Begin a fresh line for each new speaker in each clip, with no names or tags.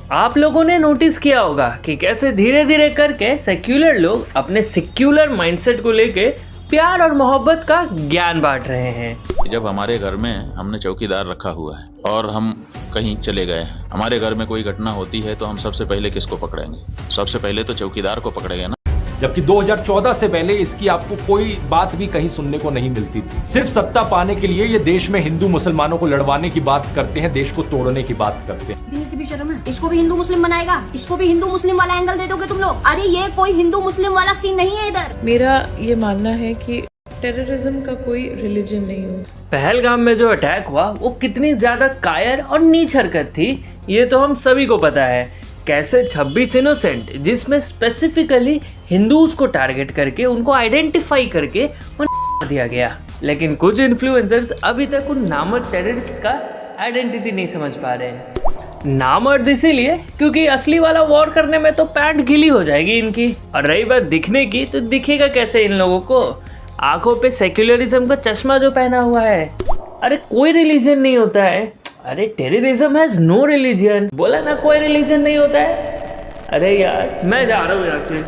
आप लोगों ने नोटिस किया होगा कि कैसे धीरे धीरे करके सेक्युलर लोग अपने सेक्युलर माइंडसेट को लेके प्यार और मोहब्बत का ज्ञान बांट रहे हैं।
जब हमारे घर में हमने चौकीदार रखा हुआ है और हम कहीं चले गए, हमारे घर में कोई घटना होती है तो हम सबसे पहले किसको पकड़ेंगे? सबसे पहले तो चौकीदार को पकड़ेंगे ना।
जबकि 2014 से पहले इसकी आपको कोई बात भी कहीं सुनने को नहीं मिलती थी। सिर्फ सत्ता पाने के लिए ये देश में हिंदू मुसलमानों को लड़वाने की बात करते हैं, देश को तोड़ने की बात करते हैं।
भी शर्म है। इसको भी हिंदू मुस्लिम बनाएगा, इसको भी हिंदू मुस्लिम वाला एंगल दे दोगे तुम लोग। अरे ये कोई हिंदू मुस्लिम वाला सीन नहीं है इधर।
मेरा ये मानना है कि टेररिज्म का कोई रिलीजन नहीं हो।
पहलगाम में जो अटैक हुआ वो कितनी ज्यादा कायर और नीच हरकत थी, ये तो हम सभी को पता है। कैसे 26 इनोसेंट, जिसमें स्पेसिफिकली हिंदूज को टारगेट करके उनको आइडेंटिफाई करके उन्हें दिया गया। लेकिन कुछ इन्फ्लुएंसर्स अभी तक उन नामर्द टेररिस्ट का आइडेंटिटी नहीं समझ पा रहे हैं। नामर्द इसीलिए क्योंकि असली वाला वॉर करने में तो पैंट गीली हो जाएगी इनकी। और रही बात दिखने की, तो दिखेगा कैसे इन लोगों को? आंखों पे सेक्युलरिज्म का चश्मा जो पहना हुआ है। अरे कोई रिलीजन नहीं होता है। अरे टेररिज्म हैज नो रिलीजन, बोला ना कोई रिलीजन नहीं होता है। अरे यार मैं जा रहा हूँ यहाँ से।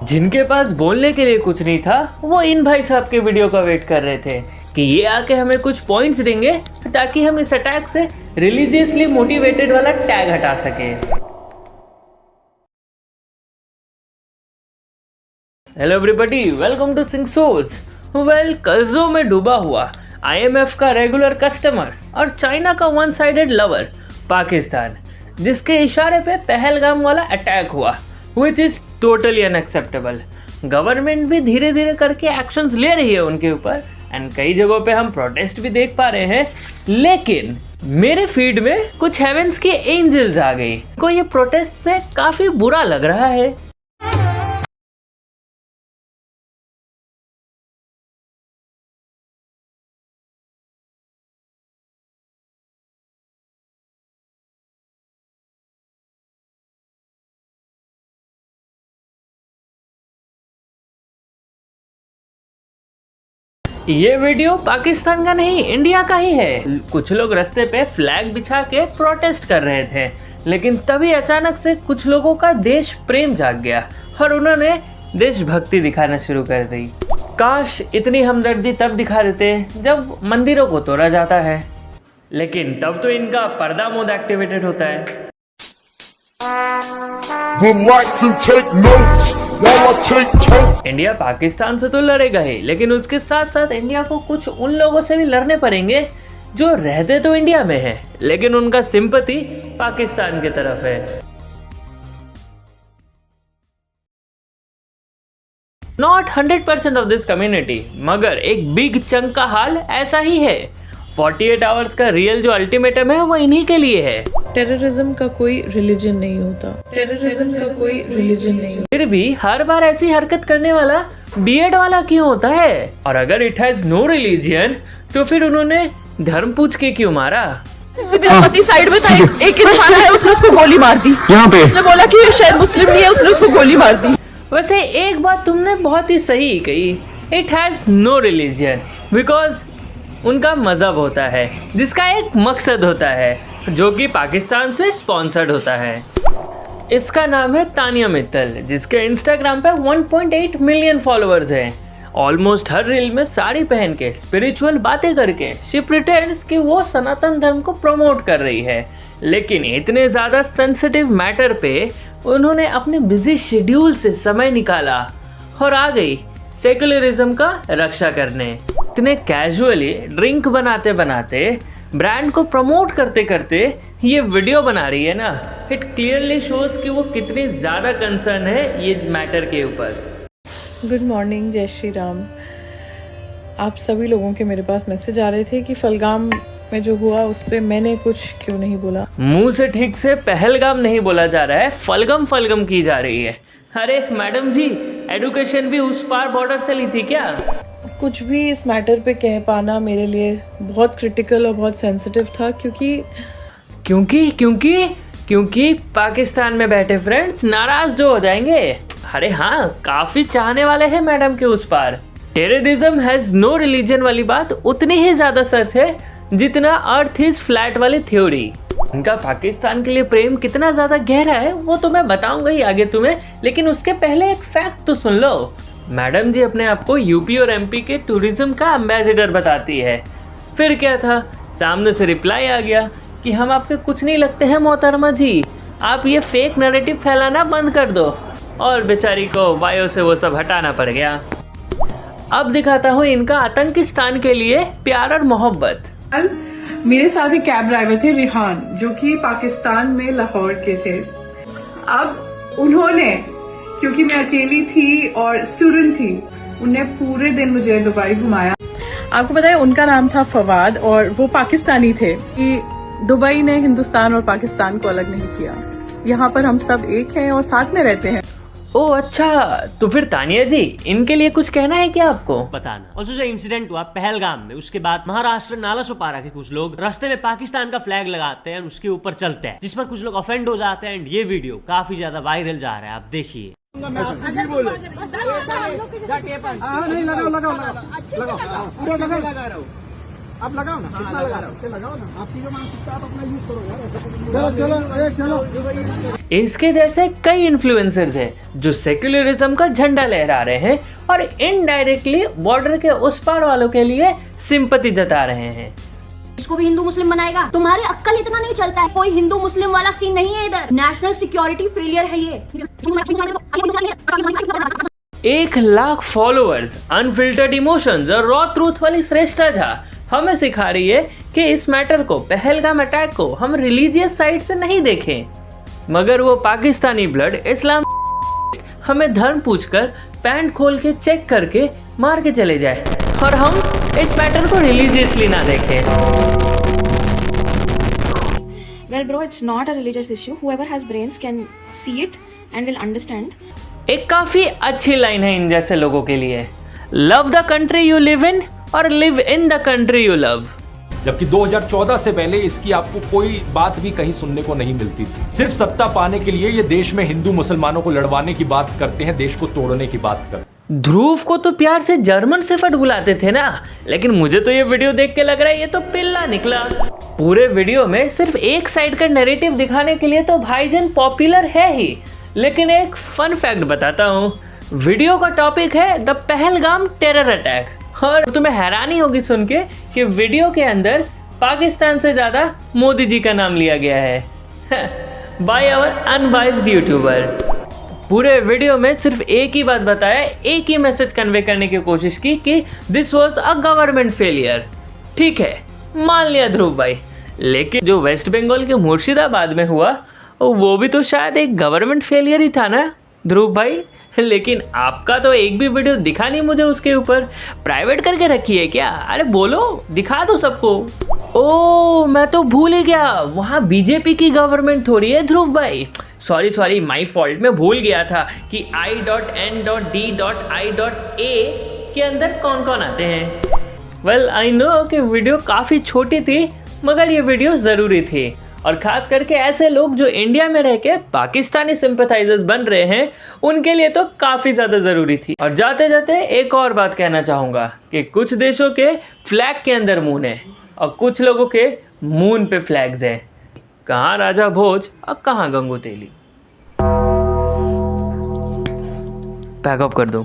जिनके पास बोलने के लिए कुछ नहीं था वो इन भाई साहब के वीडियो का वेट कर रहे थे कि ये आके हमें कुछ पॉइंट्स देंगे ताकि हम इस अटैक से रिलीजियसली मोटिवेटेड वाला टैग हटा सके। Hello everybody, welcome to Singh source. Well, कर्जों में डूबा हुआ IMF का रेगुलर कस्टमर और चाइना का वन साइडेड लवर पाकिस्तान, जिसके इशारे पे पहलगाम वाला अटैक हुआ, which is totally unacceptable. Government भी धीरे धीरे करके एक्शंस ले रही है उनके ऊपर एंड कई जगहों पे हम प्रोटेस्ट भी देख पा रहे हैं। लेकिन मेरे फीड में कुछ हेवेंस की एंजल्स आ गई को ये प्रोटेस्ट से काफ़ी बुरा लग रहा है। ये वीडियो पाकिस्तान का नहीं, इंडिया का ही है। कुछ लोग रास्ते पे फ्लैग बिछा के प्रोटेस्ट कर रहे थे, लेकिन तभी अचानक से कुछ लोगों का देश प्रेम जाग गया और उन्होंने देशभक्ति दिखाना शुरू कर दी। काश इतनी हमदर्दी तब दिखा देते जब मंदिरों को तोड़ा जाता है, लेकिन तब तो इनका पर्दा मोड एक्टिवेटेड होता है। इंडिया पाकिस्तान से तो लड़ेगा ही, लेकिन उसके साथ साथ इंडिया को कुछ उन लोगों से भी लड़ने पड़ेंगे जो रहते तो इंडिया में है लेकिन उनका सिंपैथी पाकिस्तान की तरफ है। नॉट 100% ऑफ दिस कम्युनिटी, मगर एक बिग चंक का हाल ऐसा ही है। 48 आवर्स का रियल जो अल्टीमेटम है वो इन्हीं के लिए है।
टेररिज्म का कोई रिलीजन नहीं होता। टेररिज्म का कोई रिलीजन नहीं।
फिर भी हर बार ऐसी हरकत करने वाला बीएड वाला क्यों होता है? और अगर इट हैज नो रिलीजन तो फिर उन्होंने धर्म पूछ के क्यों मारा?
मेरा पति साइड में था, एक इंसान है, उसने उसको गोली मार दी। यहाँ पे उसने बोला कि ये शायद मुस्लिम नहीं है, उसने उसको गोली मार दी।
वैसे एक बात तुमने बहुत ही सही कही, it has no religion because उनका मजहब होता है जिसका एक मकसद होता है जो कि पाकिस्तान से स्पॉन्सर्ड होता है। इसका नाम है तानिया मित्तल, जिसके इंस्टाग्राम पे 1.8 मिलियन फॉलोअर्स हैं। ऑलमोस्ट हर रील में साड़ी पहन के स्पिरिचुअल बातें करके शी प्रिटेंड्स कि वो सनातन धर्म को प्रमोट कर रही है, लेकिन इतने ज़्यादा सेंसिटिव मैटर पे उन्होंने अपने बिजी शेड्यूल से समय निकाला और आ गई सेकुलरिज्म का रक्षा करने। इतने कैजुअली ड्रिंक बनाते बनाते, ब्रांड को प्रमोट करते करते ये वीडियो बना रही है ना, इट क्लियरली शोज कि वो कितनी ज़्यादा कंसर्न है ये मैटर के ऊपर।
गुड मॉर्निंग, जय श्री राम। आप सभी लोगों के मेरे पास मैसेज आ रहे थे कि फलगाम में जो हुआ उस पर मैंने कुछ क्यों नहीं बोला।
मुंह से ठीक से पहलगाम नहीं बोला जा रहा है, फलगम फलगम की जा रही है। अरे मैडम जी, एडुकेशन भी उस पार बॉर्डर से ली थी क्या?
कुछ भी इस मैटर पे कह पाना मेरे लिए बहुत क्रिटिकल और बहुत सेंसिटिव था, क्योंकि पाकिस्तान में बैठे फ्रेंड्स नाराज जो हो जाएंगे। अरे हाँ, काफी चाहने वाले हैं मैडम के उस पार। टेररिज्म हैज नो रिलीजन वाली बात उतनी ही ज्यादा सच है
जितना अर्थ इज फ्लैट वाली थ्योरी। उनका पाकिस्तान के लिए प्रेम कितना ज़्यादा गहरा है वो तो मैं बताऊंगा ही आगे तुम्हें, लेकिन उसके पहले एक फैक्ट तो सुन लो। मैडम जी अपने आप को यूपी और एमपी के टूरिज्म का एम्बेसडर बताती है। फिर क्या था, सामने से रिप्लाई आ गया कि हम आपके कुछ नहीं लगते हैं मोहतरमा जी, आप ये फेक नैरेटिव फैलाना बंद कर दो। और बेचारी को वायु से वो सब हटाना पड़ गया। अब दिखाता हूँ इनका आतंकिस्तान के लिए प्यार और मोहब्बत।
मेरे साथ एक कैब ड्राइवर थे रिहान, जो कि पाकिस्तान में लाहौर के थे। अब उन्होंने, क्योंकि मैं अकेली थी और स्टूडेंट थी, उन्हें पूरे दिन मुझे दुबई घुमाया। आपको पता है उनका नाम था फवाद और वो पाकिस्तानी थे। कि दुबई ने हिंदुस्तान और पाकिस्तान को अलग नहीं किया, यहाँ पर हम सब एक हैं और साथ में रहते हैं।
ओ अच्छा, तो फिर तानिया जी इनके लिए कुछ कहना है क्या आपको?
बताना। और जो इंसिडेंट हुआ पहलगाम में, उसके बाद महाराष्ट्र नालासोपारा के कुछ लोग रास्ते में पाकिस्तान का फ्लैग लगाते हैं और उसके ऊपर चलते हैं, जिस पर कुछ लोग ऑफेंड हो जाते हैं। एंड ये वीडियो काफी ज्यादा वायरल जा रहा है, आप देखिए।
आप लगाओ ना, कितना लगा रहे हो? लगाओ ना, आपकी जो मानसिकता आप अपना यूज करो यार। चलो।
इसके जैसे कई इन्फ्लुएंसर्स हैं जो सेक्युलरिज्म का झंडा लहरा रहे हैं और इनडायरेक्टली बॉर्डर के उस पार वालों के लिए सिंपैथी जता रहे हैं।
इसको भी हिंदू मुस्लिम बनाएगा? तुम्हारे अक्कल इतना नहीं चलता है, कोई हिंदू मुस्लिम वाला सीन नहीं है इधर। नेशनल सिक्योरिटी फेलियर है ये।
1 लाख फॉलोअर्स, अनफिल्टर्ड इमोशंस और रॉ ट्रूथ वाली श्रेष्ठा झा हमें सिखा रही है कि इस मैटर को, पहलगाम अटैक को हम रिलीजियस साइड से नहीं देखें, मगर वो पाकिस्तानी ब्लड इस्लाम हमें धर्म पूछकर पैंट खोल के चेक करके मार के चले जाए और हम इस मैटर को रिलीजियसली ना देखें।
Well bro, it's not a religious issue. Whoever has brains can see it and will understand.
एक काफी अच्छी लाइन है इन जैसे लोगों के लिए, love the country you live in और live in the country you love.
जबकि 2014 से पहले इसकी आपको कोई बात भी कहीं सुनने को नहीं मिलती थी। सिर्फ सत्ता पाने के लिए ये देश में हिंदू मुसलमानों को लड़वाने की बात करते हैं, देश को तोड़ने की बात करते हैं।
ध्रुव को तो प्यार से जर्मन शेफर्ड बुलाते थे ना, लेकिन मुझे तो ये वीडियो देख के लग रहा है ये तो पिल्ला निकला। पूरे वीडियो में सिर्फ एक साइड का नैरेटिव दिखाने के लिए तो भाईजान पॉपुलर है ही, लेकिन एक फन फैक्ट बताता हूँ। वीडियो का टॉपिक है द पहलगाम टेरर अटैक, और तुम्हें हैरानी होगी सुन के कि वीडियो के अंदर पाकिस्तान से ज़्यादा मोदी जी का नाम लिया गया है बाय आवर अनबाइस्ड यूट्यूबर। पूरे वीडियो में सिर्फ एक ही बात बताया, एक ही मैसेज कन्वे करने की कोशिश की कि this was a government failure. ठीक है, मान लिया ध्रुव भाई, लेकिन जो वेस्ट बंगाल के मुर्शिदाबाद में हुआ वो भी तो शायद एक गवर्नमेंट फेलियर ही था ना ध्रुव भाई। लेकिन आपका तो एक भी वीडियो दिखा नहीं मुझे, उसके ऊपर प्राइवेट करके रखी है क्या? अरे बोलो, दिखा दो सबको। ओ मैं तो भूल ही गया, वहाँ बीजेपी की गवर्नमेंट थोड़ी है ध्रुव भाई। सॉरी माय फॉल्ट, मैं भूल गया था कि I.N.D.I.A के अंदर कौन कौन आते हैं। वेल आई नो कि वीडियो काफ़ी छोटी थी, मगर ये वीडियो ज़रूरी थी, और ख़ास करके ऐसे लोग जो इंडिया में रह के पाकिस्तानी सिंपैथाइजर्स बन रहे हैं उनके लिए तो काफ़ी ज़्यादा ज़रूरी थी। और जाते जाते एक और बात कहना चाहूँगा कि कुछ देशों के फ्लैग के अंदर मून है और कुछ लोगों के मून पे फ्लैग्स हैं। कहाँ राजा भोज और कहाँ गंगू तेली। पैकअप कर दूँ।